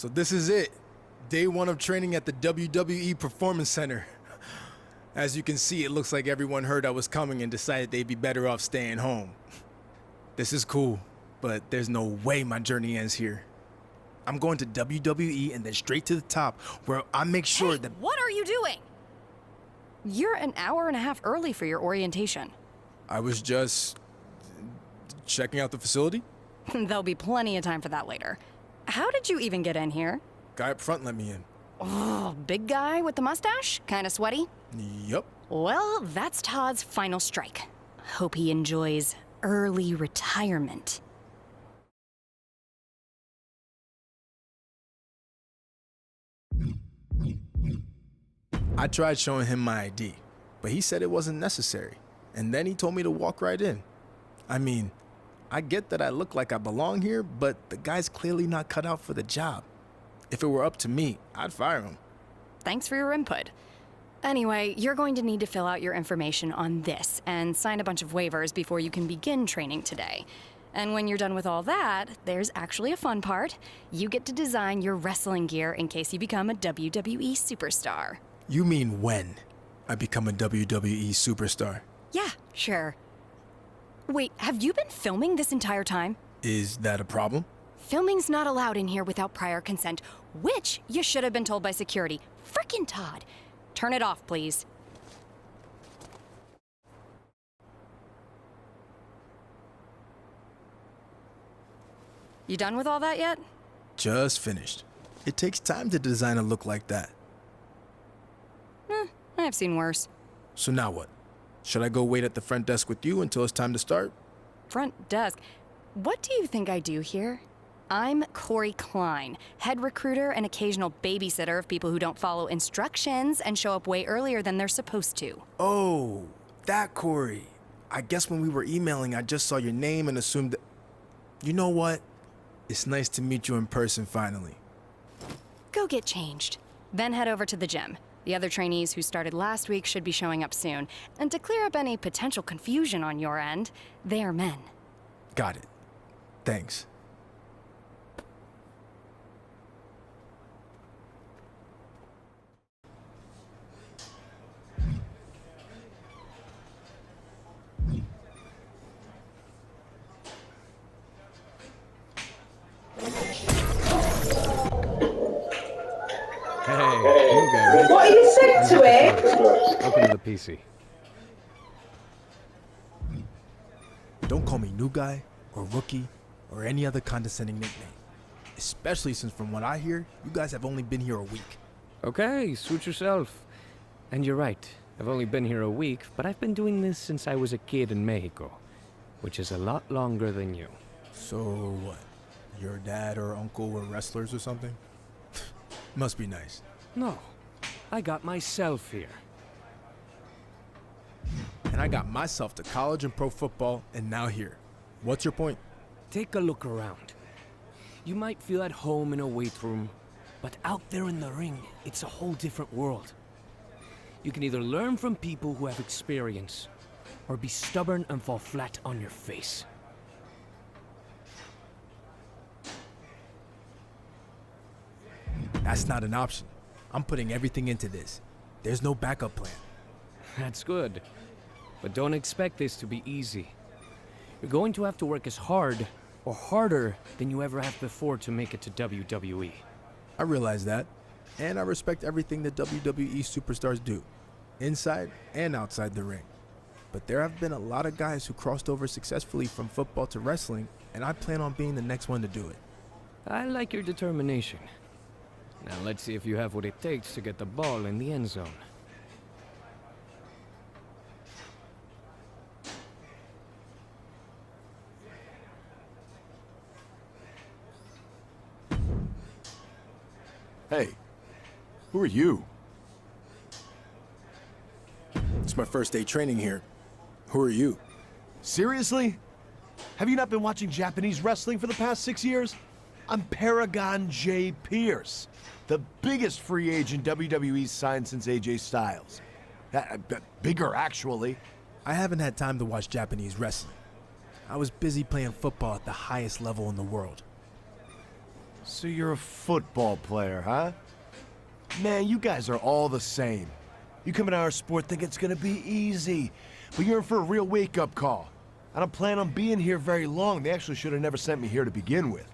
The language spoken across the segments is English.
So this is it. Day one of training at the WWE Performance Center. As you can see, it looks like everyone heard I was coming and decided they'd be better off staying home. This is cool, but there's no way my journey ends here. I'm going to WWE and then straight to the top, where I make sure that... What are you doing? You're an hour and a half early for your orientation. I was just... checking out the facility? There'll be plenty of time for that later. How did you even get in here? Guy up front let me in. Oh, big guy with the mustache? Kinda sweaty? Yup. Well, that's Todd's final strike. Hope he enjoys early retirement. I tried showing him my ID, but he said it wasn't necessary. And then he told me to walk right in. I mean, I get that I look like I belong here, but the guy's clearly not cut out for the job. If it were up to me, I'd fire him. Thanks for your input. Anyway, you're going to need to fill out your information on this and sign a bunch of waivers before you can begin training today. And when you're done with all that, there's actually a fun part. You get to design your wrestling gear in case you become a WWE superstar. You mean when I become a WWE superstar? Yeah, sure. Wait, have you been filming this entire time? Is that a problem? Filming's not allowed in here without prior consent, which you should have been told by security. Frickin' Todd. Turn it off, please. You done with all that yet? Just finished. It takes time to design a look like that. I've seen worse. So now what? Should I go wait at the front desk with you until it's time to start? Front desk? What do you think I do here? I'm Corey Klein, head recruiter and occasional babysitter of people who don't follow instructions and show up way earlier than they're supposed to. Oh, that Corey. I guess when we were emailing, I just saw your name and assumed that... You know what? It's nice to meet you in person finally. Go get changed. Then head over to the gym. The other trainees who started last week should be showing up soon. And to clear up any potential confusion on your end, they are men. Got it. Thanks. Hey, new guy, right? What you said to it? Welcome to the PC. Don't call me new guy, or rookie, or any other condescending nickname. Especially since from what I hear, you guys have only been here a week. Okay, suit yourself. And you're right, I've only been here a week, but I've been doing this since I was a kid in Mexico, which is a lot longer than you. So what? Your dad or uncle were wrestlers or something? Must be nice. No, I got myself here. And I got myself to college and pro football, and now here. What's your point? Take a look around. You might feel at home in a weight room, but out there in the ring, it's a whole different world. You can either learn from people who have experience, or be stubborn and fall flat on your face. That's not an option. I'm putting everything into this. There's no backup plan. That's good. But don't expect this to be easy. You're going to have to work as hard, or harder, than you ever have before to make it to WWE. I realize that, and I respect everything that WWE superstars do, inside and outside the ring. But there have been a lot of guys who crossed over successfully from football to wrestling, and I plan on being the next one to do it. I like your determination. Now let's see if you have what it takes to get the ball in the end zone. Hey, who are you? It's my first day training here. Who are you? Seriously? Have you not been watching Japanese wrestling for the past 6 years? I'm Paragon J. Pierce, the biggest free agent WWE's signed since AJ Styles. Bigger, actually. I haven't had time to watch Japanese wrestling. I was busy playing football at the highest level in the world. So you're a football player, huh? Man, you guys are all the same. You come into our sport thinking it's gonna be easy, but you're in for a real wake-up call. I don't plan on being here very long. They actually should have never sent me here to begin with.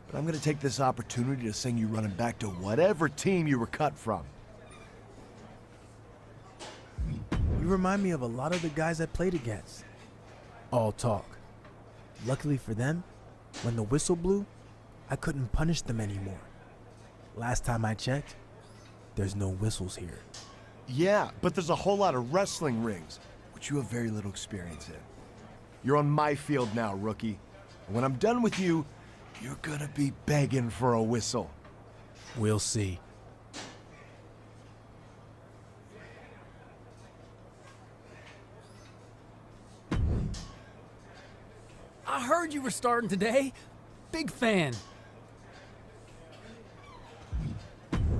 But I'm gonna take this opportunity to send you running back to whatever team you were cut from. You remind me of a lot of the guys I played against. All talk. Luckily for them, when the whistle blew, I couldn't punish them anymore. Last time I checked, there's no whistles here. Yeah, but there's a whole lot of wrestling rings, which you have very little experience in. You're on my field now, rookie. And when I'm done with you, you're gonna be begging for a whistle. We'll see. I heard you were starting today. Big fan.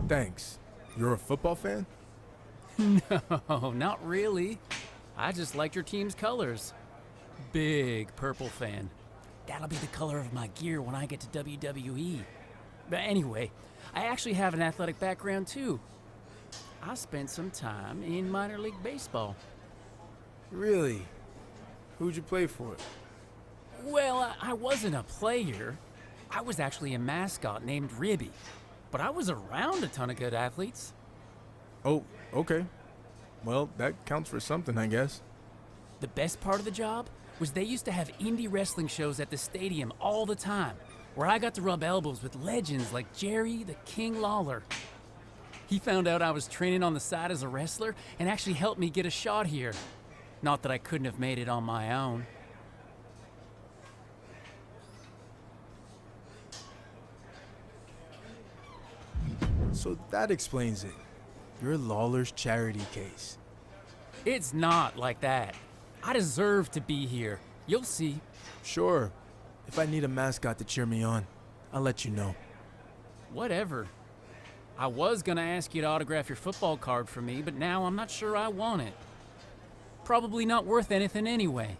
Thanks. You're a football fan? No, not really. I just like your team's colors. Big purple fan. That'll be the color of my gear when I get to WWE. But anyway, I actually have an athletic background too. I spent some time in minor league baseball. Really? Who'd you play for? Well, I wasn't a player. I was actually a mascot named Ribby. But I was around a ton of good athletes. Oh, okay. Well, that counts for something, I guess. The best part of the job was they used to have indie wrestling shows at the stadium all the time, where I got to rub elbows with legends like Jerry the King Lawler. He found out I was training on the side as a wrestler and actually helped me get a shot here. Not that I couldn't have made it on my own. So that explains it. You're Lawler's charity case. It's not like that. I deserve to be here. You'll see. Sure. If I need a mascot to cheer me on, I'll let you know. Whatever. I was gonna ask you to autograph your football card for me, but now I'm not sure I want it. Probably not worth anything anyway.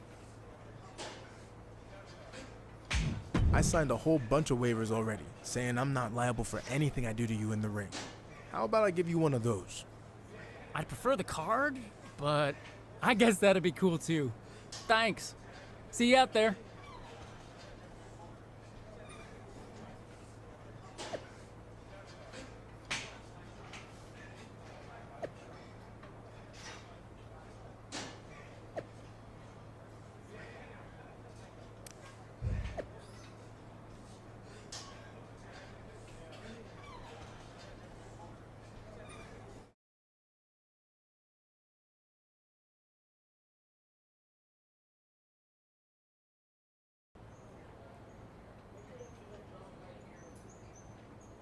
I signed a whole bunch of waivers already, saying I'm not liable for anything I do to you in the ring. How about I give you one of those? I'd prefer the card, but I guess that'd be cool too. Thanks. See you out there.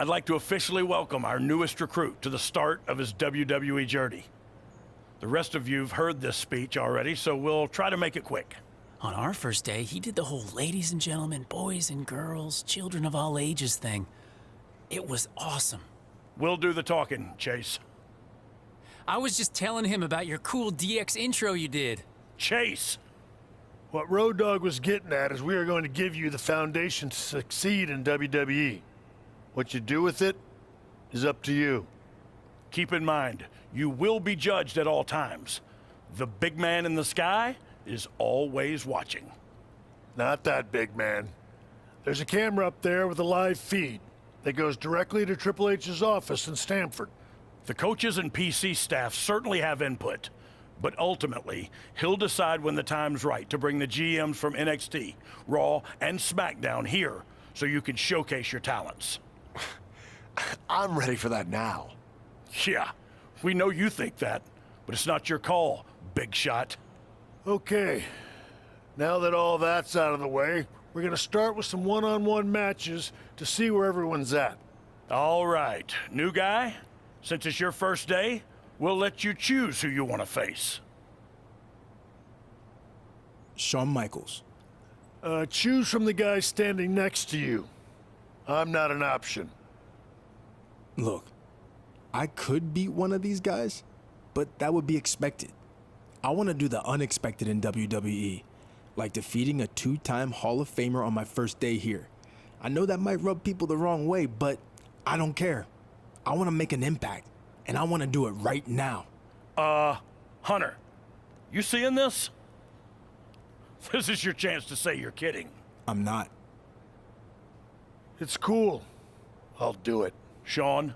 I'd like to officially welcome our newest recruit to the start of his WWE journey. The rest of you've heard this speech already, so we'll try to make it quick. On our first day, he did the whole ladies and gentlemen, boys and girls, children of all ages thing. It was awesome. We'll do the talking, Chase. I was just telling him about your cool DX intro you did. Chase! What Road Dogg was getting at is we are going to give you the foundation to succeed in WWE. What you do with it is up to you. Keep in mind, you will be judged at all times. The big man in the sky is always watching. Not that big man. There's a camera up there with a live feed that goes directly to Triple H's office in Stamford. The coaches and PC staff certainly have input, but ultimately, he'll decide when the time's right to bring the GMs from NXT, Raw, and SmackDown here so you can showcase your talents. I'm ready for that now. Yeah, we know you think that, but it's not your call, big shot. Okay, now that all that's out of the way, we're gonna start with some one-on-one matches to see where everyone's at. All right, new guy, since it's your first day, we'll let you choose who you want to face. Shawn Michaels. Choose from the guy standing next to you. I'm not an option. Look, I could beat one of these guys, but that would be expected. I want to do the unexpected in WWE, like defeating a two-time Hall of Famer on my first day here. I know that might rub people the wrong way, but I don't care. I want to make an impact, and I want to do it right now. Hunter, you seeing this? This is your chance to say you're kidding. I'm not. It's cool. I'll do it. Sean,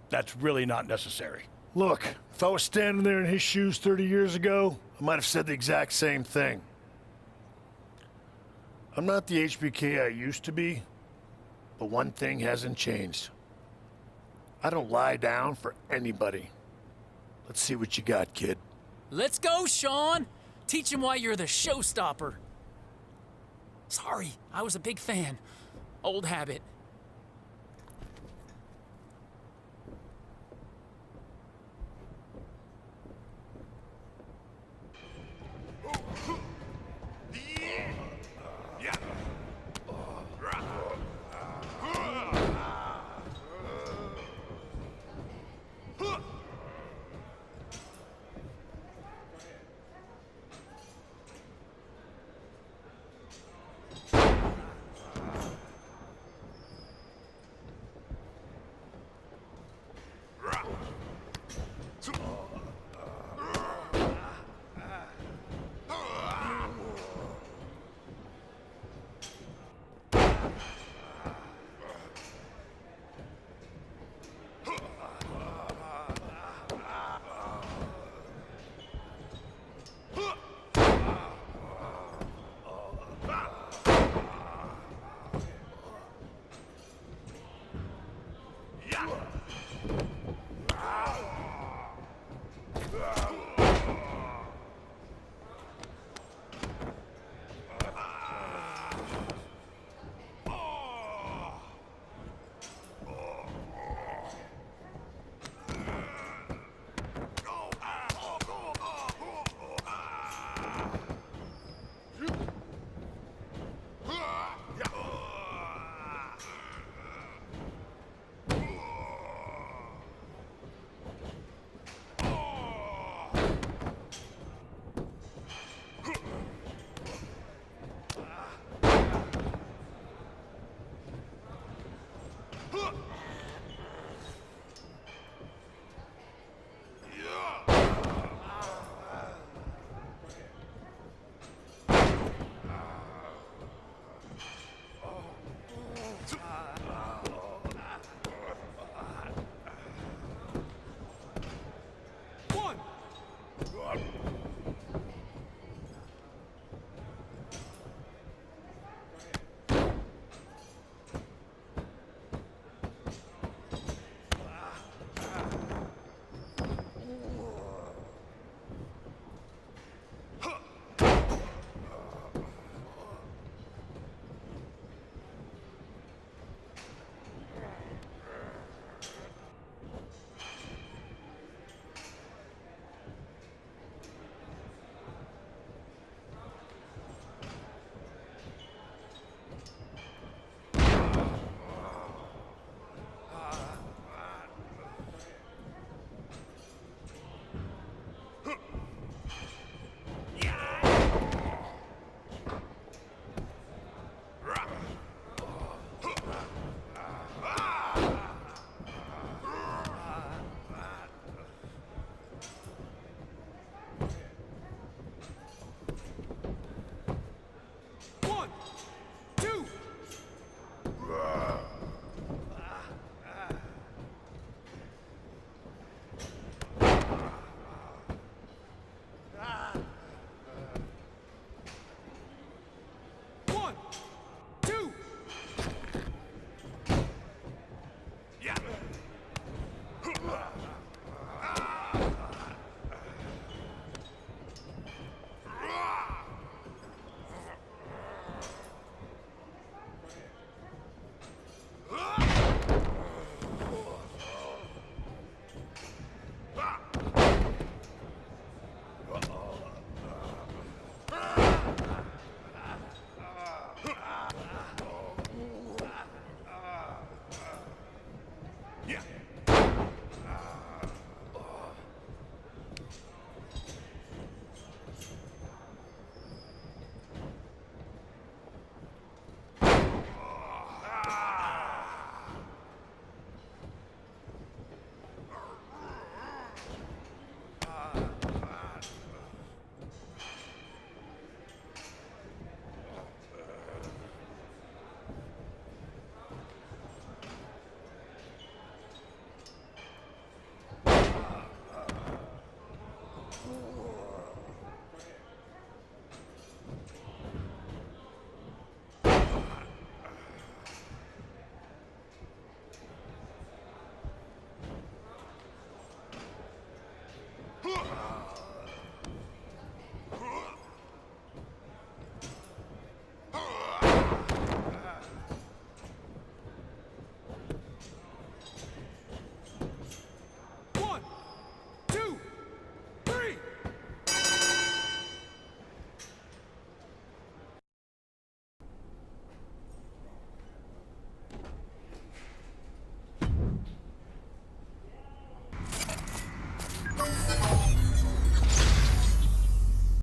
that's really not necessary. Look, if I was standing there in his shoes 30 years ago, I might have said the exact same thing. I'm not the HBK I used to be, but one thing hasn't changed. I don't lie down for anybody. Let's see what you got, kid. Let's go, Sean! Teach him why you're the showstopper. Sorry, I was a big fan. Old habit.